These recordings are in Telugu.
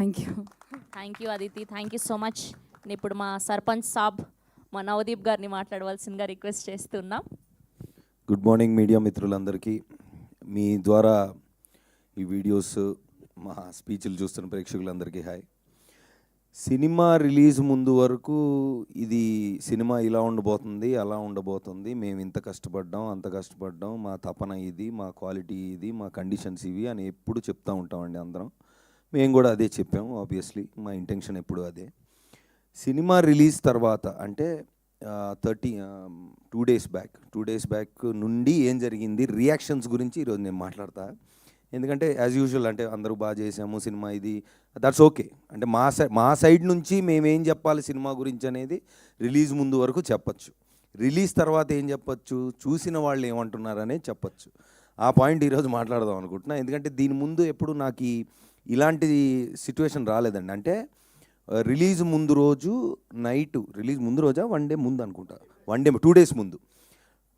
Thank you Aditi, thank you so much. ఇప్పుడు మా సర్పంచ్ సాబ్ మా నవదీప్ గారిని మాట్లాడవలసిందిగా రిక్వెస్ట్ చేస్తున్నాం. గుడ్ మార్నింగ్ మీడియా మిత్రులందరికీ. మీ ద్వారా ఈ వీడియోస్ మా స్పీచ్లు చూస్తున్న ప్రేక్షకులందరికీ హాయ్. సినిమా రిలీజ్ ముందు వరకు ఇది సినిమా ఇలా ఉండబోతుంది, అలా ఉండబోతుంది, మేము ఇంత కష్టపడ్డాం, అంత కష్టపడ్డాం, మా తపన ఇది, మా క్వాలిటీ ఇది, మా కండిషన్స్ ఇవి అని ఎప్పుడు చెప్తూ ఉంటామండి అందరం. మేము కూడా అదే చెప్పాము. ఆబ్వియస్లీ మా ఇంటెన్షన్ ఎప్పుడు అదే. సినిమా రిలీజ్ తర్వాత అంటే 2 డేస్ బ్యాక్ నుండి ఏం జరిగింది, రియాక్షన్స్ గురించి ఈరోజు నేను మాట్లాడతా. ఎందుకంటే యాజ్ యూజువల్ అంటే అందరూ బాగా చేసాము సినిమా, ఇది దట్స్ ఓకే. అంటే మా సైడ్ నుంచి మేమేం చెప్పాలి సినిమా గురించి అనేది రిలీజ్ ముందు వరకు చెప్పచ్చు. రిలీజ్ తర్వాత ఏం చెప్పచ్చు, చూసిన వాళ్ళు ఏమంటున్నారనే చెప్పచ్చు. ఆ పాయింట్ ఈరోజు మాట్లాడదాం అనుకుంటున్నా. ఎందుకంటే దీని ముందు ఎప్పుడు నాకు ఇలాంటి సిచ్యువేషన్ రాలేదండి. అంటే రిలీజ్ ముందు రోజు నైట్, రిలీజ్ ముందు రోజా 1 డే ముందు అనుకుంటా, 2 డేస్ ముందు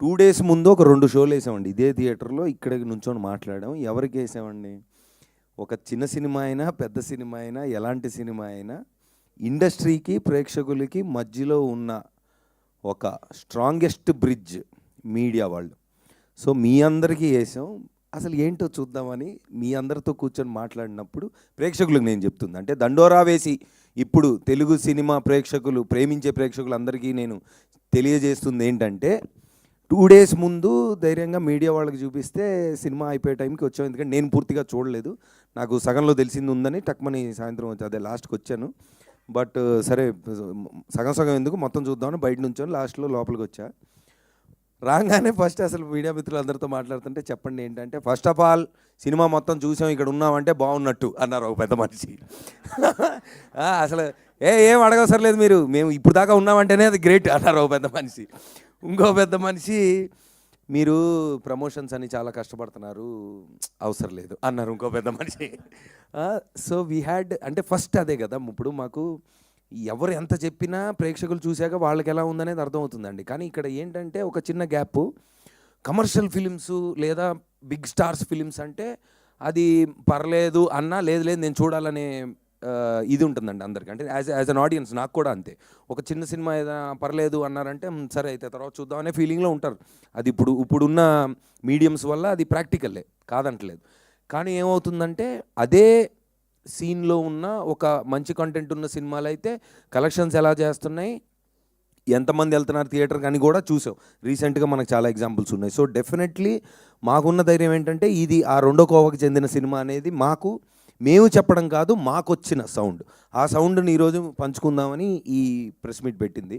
2 డేస్ ముందు ఒక 2 షోలు వేసామండి ఇదే థియేటర్లో. ఇక్కడ నుంచొని మాట్లాడాం. ఎవరికి వేసామండి, ఒక చిన్న సినిమా అయినా పెద్ద సినిమా అయినా ఎలాంటి సినిమా అయినా ఇండస్ట్రీకి ప్రేక్షకులకి మధ్యలో ఉన్న ఒక స్ట్రాంగెస్ట్ బ్రిడ్జ్ మీడియా వాళ్ళు. సో మీ అందరికీ వేసాం. అసలు ఏంటో చూద్దామని మీ అందరితో కూర్చొని మాట్లాడినప్పుడు ప్రేక్షకులకు నేను చెప్తుంది, అంటే దండోరా వేసి ఇప్పుడు తెలుగు సినిమా ప్రేక్షకులు, ప్రేమించే ప్రేక్షకులు అందరికీ నేను తెలియజేస్తుంది ఏంటంటే 2 డేస్ ముందు ధైర్యంగా మీడియా వాళ్ళకి చూపిస్తే సినిమా అయిపోయే టైంకి వచ్చాం. ఎందుకంటే నేను పూర్తిగా చూడలేదు, నాకు సగంలో తెలిసింది ఉందని టక్మని సాయంత్రం వచ్చి అదే లాస్ట్కి వచ్చాను. బట్ సరే సగం ఎందుకు మొత్తం చూద్దామని బయట నుంచొని లాస్ట్లో లోపలికి వచ్చా. రాగానే ఫస్ట్ అసలు మీడియా మిత్రులందరితో మాట్లాడుతుంటే చెప్పండి ఏంటంటే, ఫస్ట్ ఆఫ్ ఆల్ సినిమా మొత్తం చూసాం, ఇక్కడ ఉన్నామంటే బాగున్నట్టు అన్నారు ఒక పెద్ద మనిషి. అసలు ఏం అడగవసరం మీరు, మేము ఇప్పుడు దాకా ఉన్నామంటేనే అది గ్రేట్ అన్నారు ఒక పెద్ద మనిషి. ఇంకో పెద్ద మనిషి, మీరు ప్రమోషన్స్ అని చాలా కష్టపడుతున్నారు, అవసరం లేదు అన్నారు ఇంకో పెద్ద మనిషి. సో వీ హ్యాడ్, అంటే ఫస్ట్ అదే కదా, ఇప్పుడు మాకు ఎవరు ఎంత చెప్పినా ప్రేక్షకులు చూశాక వాళ్ళకి ఎలా ఉందనేది అర్థమవుతుందండి. కానీ ఇక్కడ ఏంటంటే ఒక చిన్న గ్యాప్. కమర్షియల్ ఫిలిమ్స్ లేదా బిగ్ స్టార్స్ ఫిలిమ్స్ అంటే అది పర్లేదు అన్నా, లేదు నేను చూడాలనే ఇది ఉంటుందండి అందరికీ. అంటే యాజ్ అన్ ఆడియన్స్ నాకు కూడా అంతే. ఒక చిన్న సినిమా ఏదైనా పర్లేదు అన్నారంటే సరే అయితే తర్వాత చూద్దాం అనే ఫీలింగ్లో ఉంటారు. అది ఇప్పుడున్న మీడియంస్ వల్ల అది ప్రాక్టికల్లే, కాదంటలేదు. కానీ ఏమవుతుందంటే అదే సీన్లో ఉన్న ఒక మంచి కంటెంట్ ఉన్న సినిమాలు అయితే కలెక్షన్స్ ఎలా చేస్తున్నాయి, ఎంతమంది వెళ్తున్నారు థియేటర్కి అని కూడా చూసాం. రీసెంట్గా మనకు చాలా ఎగ్జాంపుల్స్ ఉన్నాయి. సో డెఫినెట్లీ మాకున్న ధైర్యం ఏంటంటే ఇది ఆ రెండో కోవకు చెందిన సినిమా అనేది మేము చెప్పడం కాదు, మాకు వచ్చిన సౌండ్. ఆ సౌండ్ని ఈరోజు పంచుకుందామని ఈ ప్రెస్ మీట్ పెట్టింది.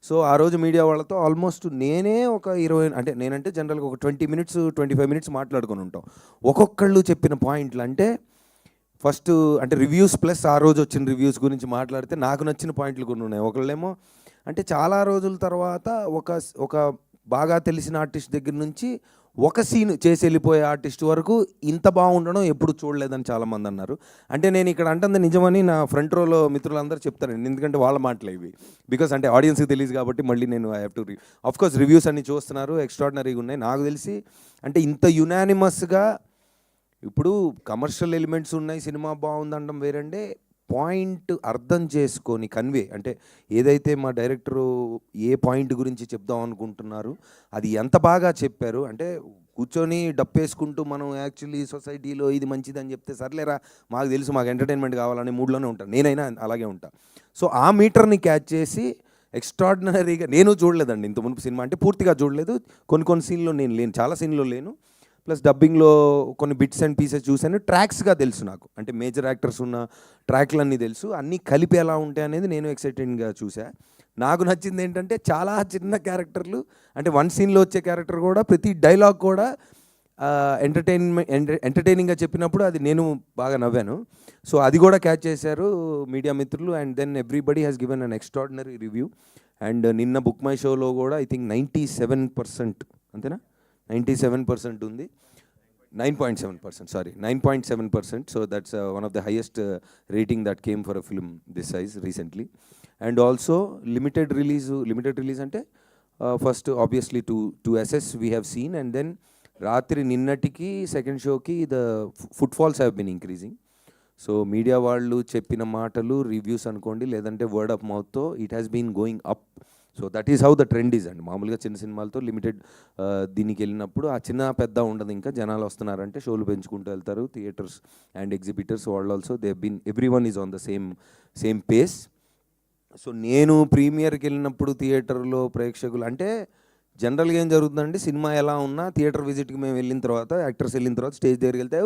సో ఆ రోజు మీడియా వాళ్ళతో ఆల్మోస్ట్ నేనే ఒక 20, అంటే నేనంటే జనరల్గా ఒక 20 minutes 25 minutes మాట్లాడుకొని ఉంటాం. ఒక్కొక్కళ్ళు చెప్పిన పాయింట్లు, అంటే ఫస్ట్ అంటే రివ్యూస్ ప్లస్ ఆ రోజు వచ్చిన రివ్యూస్ గురించి మాట్లాడితే నాకు నచ్చిన పాయింట్లు కొన్ని ఉన్నాయి. ఒకళ్ళేమో అంటే చాలా రోజుల తర్వాత ఒక బాగా తెలిసిన ఆర్టిస్ట్ దగ్గర నుంచి ఒక సీన్ చేసి వెళ్ళిపోయే ఆర్టిస్ట్ వరకు ఇంత బాగుండడం ఎప్పుడు చూడలేదని చాలామంది అన్నారు. అంటే నేను ఇక్కడ అంటుంది నిజమని నా ఫ్రంట్ రోలో మిత్రులందరూ చెప్తారండి, ఎందుకంటే వాళ్ళ మాటలు ఇవి. బికాస్ అంటే ఆడియన్స్కి తెలియదు కాబట్టి మళ్ళీ నేను I have to of course reviews అన్నీ చూస్తున్నారు, ఎక్స్ట్రాడినరీగా ఉన్నాయి. నాకు తెలిసి అంటే ఇంత యునానిమస్గా, ఇప్పుడు కమర్షియల్ ఎలిమెంట్స్ ఉన్నాయి, సినిమా బాగుందనడం వేరంటే పాయింట్ అర్థం చేసుకొని కన్వే, అంటే ఏదైతే మా డైరెక్టరు ఏ పాయింట్ గురించి చెప్దాం అనుకుంటున్నారు అది ఎంత బాగా చెప్పారు. అంటే కూర్చొని డప్పేసుకుంటూ మనం యాక్చువల్లీ సొసైటీలో ఇది మంచిదని చెప్తే సర్లేరా మాకు తెలుసు, మాకు ఎంటర్టైన్మెంట్ కావాలనే మూడ్లోనే ఉంటాను, నేనైనా అలాగే ఉంటాను. సో ఆ మీటర్ని క్యాచ్ చేసి ఎక్స్ట్రాడినరీగా, నేను చూడలేదండి ఇంత మునుపు సినిమా, అంటే పూర్తిగా చూడలేదు, కొన్ని సీన్లో నేను లేను, చాలా సీన్లో లేను. ప్లస్ డబ్బింగ్లో కొన్ని బిట్స్ అండ్ పీసెస్ చూశాను. ట్రాక్స్గా తెలుసు నాకు, అంటే మేజర్ యాక్టర్స్ ఉన్న ట్రాక్లన్నీ తెలుసు, అన్నీ కలిపి ఎలా ఉంటాయి అనేది నేను ఎక్సైటెడ్గా చూసా. నాకు నచ్చింది ఏంటంటే చాలా చిన్న క్యారెక్టర్లు, అంటే 1 సీన్లో వచ్చే క్యారెక్టర్ కూడా ప్రతి డైలాగ్ కూడా ఎంటర్టైనింగ్గా చెప్పినప్పుడు అది నేను బాగా నవ్వాను. సో అది కూడా క్యాచ్ చేశారు మీడియా మిత్రులు. And then everybody has given an extraordinary review. And నిన్న బుక్ మై షోలో కూడా ఐ థింక్ 97%, అంతేనా, 97% ఉంది, 9.7%, sorry, 9.7%. So that's one of the highest rating that came for a film this size recently. And also limited release ante first obviously to assess we have seen, and then రాత్రి నిన్నటికి సెకండ్ షోకి the footfalls have been increasing. So media వాళ్ళు చెప్పిన మాటలు రివ్యూస్ అనుకోండి, లేదంటే వర్డ్ ఆఫ్ మౌత్తో it has been going up. So that is how the trend is అండి. మామూలుగా చిన్న సినిమాలతో లిమిటెడ్ దీనికి వెళ్ళినప్పుడు ఆ చిన్న పెద్ద ఉండదు, ఇంకా జనాలు వస్తున్నారంటే షోలు పెంచుకుంటూ వెళ్తారు. థియేటర్స్ అండ్ ఎగ్జిబిటర్స్ వాళ్ళు also they been every one is on the same pace. So నేను ప్రీమియర్కి వెళ్ళినప్పుడు థియేటర్లో ప్రేక్షకులు అంటే జనరల్గా ఏం జరుగుతుందండి, సినిమా ఎలా ఉన్నా థియేటర్ విజిట్కి మేము వెళ్ళిన తర్వాత, యాక్టర్స్ వెళ్ళిన తర్వాత స్టేజ్ దగ్గరికి వెళ్తే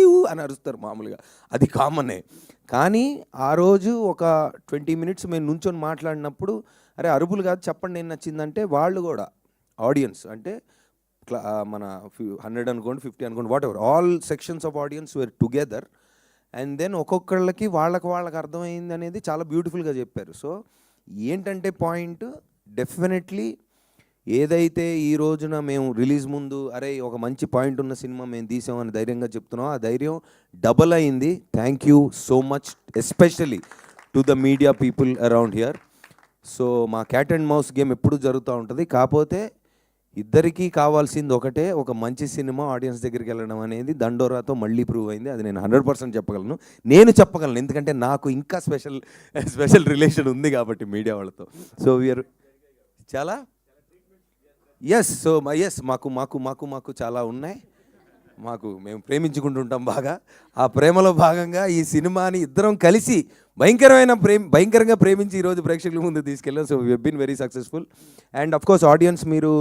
ఊ అని అరుస్తారు మామూలుగా, అది కామనే. కానీ ఆ రోజు ఒక 20 minutes మేము నుంచొని మాట్లాడినప్పుడు, అరే అరుపులు కాదు చెప్పండి ఏం నచ్చిందంటే, వాళ్ళు కూడా ఆడియన్స్ అంటే మన 100 అనుకోండి, 50 అనుకోండి, whatever, all sections of audience were together. And then ఒక్కొక్కళ్ళకి వాళ్ళకి అర్థమైంది అనేది చాలా బ్యూటిఫుల్గా చెప్పారు. సో ఏంటంటే పాయింట్, డెఫినెట్లీ ఏదైతే ఈ రోజున మేము రిలీజ్ ముందు అరే ఒక మంచి పాయింట్ ఉన్న సినిమా మేము తీసామని ధైర్యంగా చెప్తున్నాం, ఆ ధైర్యం డబల్ అయింది. Thank you so much, especially to the media people around here. So మా క్యాట్ అండ్ మౌస్ గేమ్ ఎప్పుడు జరుగుతూ ఉంటుంది, కాకపోతే ఇద్దరికీ కావాల్సింది ఒకటే, ఒక మంచి సినిమా ఆడియన్స్ దగ్గరికి వెళ్ళడం అనేది దండోరాతో మళ్ళీ ప్రూవ్ అయింది. అది నేను 100% చెప్పగలను, ఎందుకంటే నాకు ఇంకా స్పెషల్ రిలేషన్ ఉంది కాబట్టి మీడియా వాళ్ళతో. సో వీఆర్ చాలా మాకు చాలా ఉన్నాయి. మేము ప్రేమించుకుంటుంటాం బాగా. ఆ ప్రేమలో భాగంగా ఈ సినిమాని ఇద్దరం కలిసి భయంకరంగా ప్రేమించి ఈరోజు ప్రేక్షకుల ముందు తీసుకెళ్ళాం. So we been very successful. And of course audience, మీరు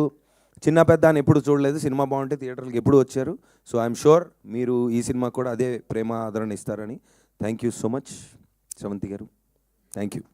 చిన్న పెద్ద అని ఎప్పుడు చూడలేదు, సినిమా బాగుంటే థియేటర్కి ఎప్పుడు వచ్చారు. సో ఐఎమ్ షూర్ మీరు ఈ సినిమా కూడా అదే ప్రేమ ఆదరణ ఇస్తారని. Thank you so much Sravanthi గారు, థ్యాంక్ యూ.